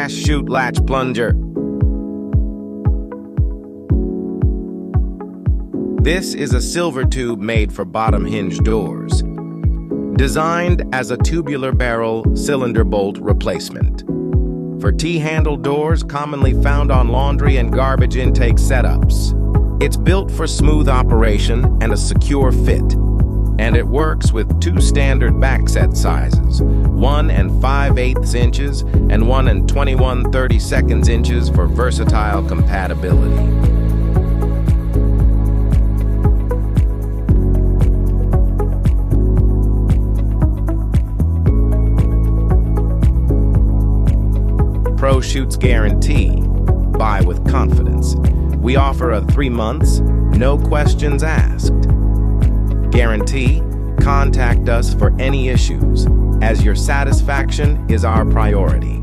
Chute Latch Plunger. This is a silver tube made for bottom hinge doors, designed as a tubular barrel cylinder bolt replacement for T-handle doors commonly found on laundry and garbage intake setups. It's built for smooth operation and a secure fit, and it works with two standard backset sizes, 1 5/8 inches and 1 21/32 inches for versatile compatibility. Pro Chutes guarantee. Buy with confidence. We offer a 3 months, no questions asked guarantee. Contact us for any issues, as your satisfaction is our priority.